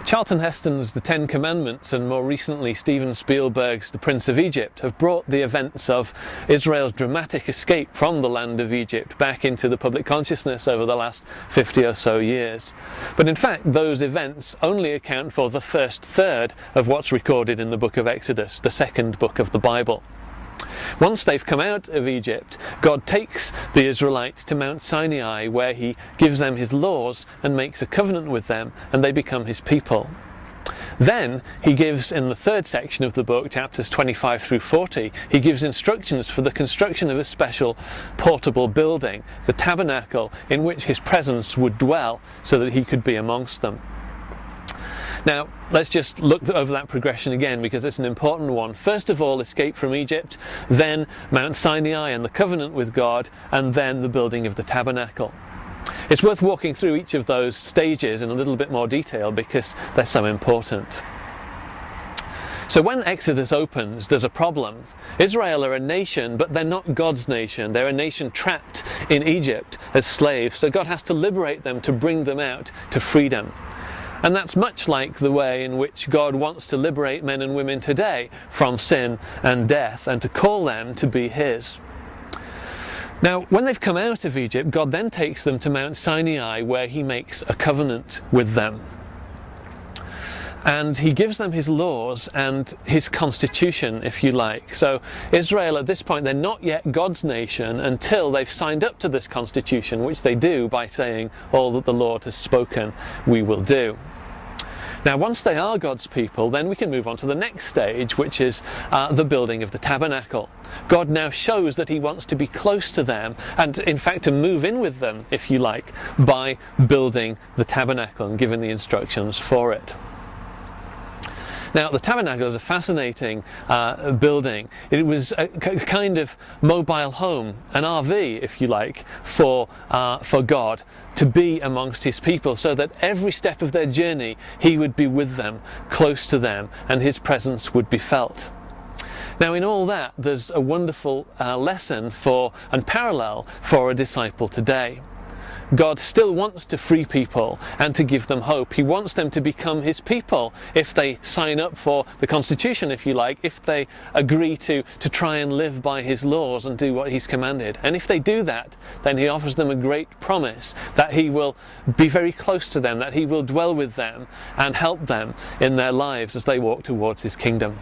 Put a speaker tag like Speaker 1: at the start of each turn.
Speaker 1: Charlton Heston's The Ten Commandments and more recently Steven Spielberg's The Prince of Egypt have brought the events of Israel's dramatic escape from the land of Egypt back into the public consciousness over the last 50 or so years. But in fact, those events only account for the first third of what's recorded in the book of Exodus, the second book of the Bible. Once they've come out of Egypt, God takes the Israelites to Mount Sinai, where he gives them his laws and makes a covenant with them, and they become his people. Then he gives, in the third section of the book, chapters 25 through 40, he gives instructions for the construction of a special portable building, the tabernacle, in which his presence would dwell so that he could be amongst them. Now, let's just look over that progression again, because it's an important one. First of all, escape from Egypt, then Mount Sinai and the covenant with God, and then the building of the tabernacle. It's worth walking through each of those stages in a little bit more detail because they're so important. So when Exodus opens, there's a problem. Israel are a nation, but they're not God's nation. They're a nation trapped in Egypt as slaves, so God has to liberate them to bring them out to freedom. And that's much like the way in which God wants to liberate men and women today from sin and death and to call them to be his. Now, when they've come out of Egypt, God then takes them to Mount Sinai, where he makes a covenant with them. And he gives them his laws and his constitution, if you like. So Israel at this point, they're not yet God's nation until they've signed up to this constitution, which they do by saying, all that the Lord has spoken, we will do. Now, once they are God's people, then we can move on to the next stage, which is the building of the tabernacle. God now shows that he wants to be close to them, and in fact to move in with them, if you like, by building the tabernacle and giving the instructions for it. Now, the tabernacle is a fascinating building. It was a kind of mobile home, an RV, if you like, for God to be amongst his people, so that every step of their journey he would be with them, close to them, and his presence would be felt. Now, in all that, there's a wonderful lesson and parallel for a disciple today. God still wants to free people and to give them hope. He wants them to become his people if they sign up for the constitution, if you like, if they agree to try and live by his laws and do what he's commanded. And if they do that, then he offers them a great promise that he will be very close to them, that he will dwell with them and help them in their lives as they walk towards his kingdom.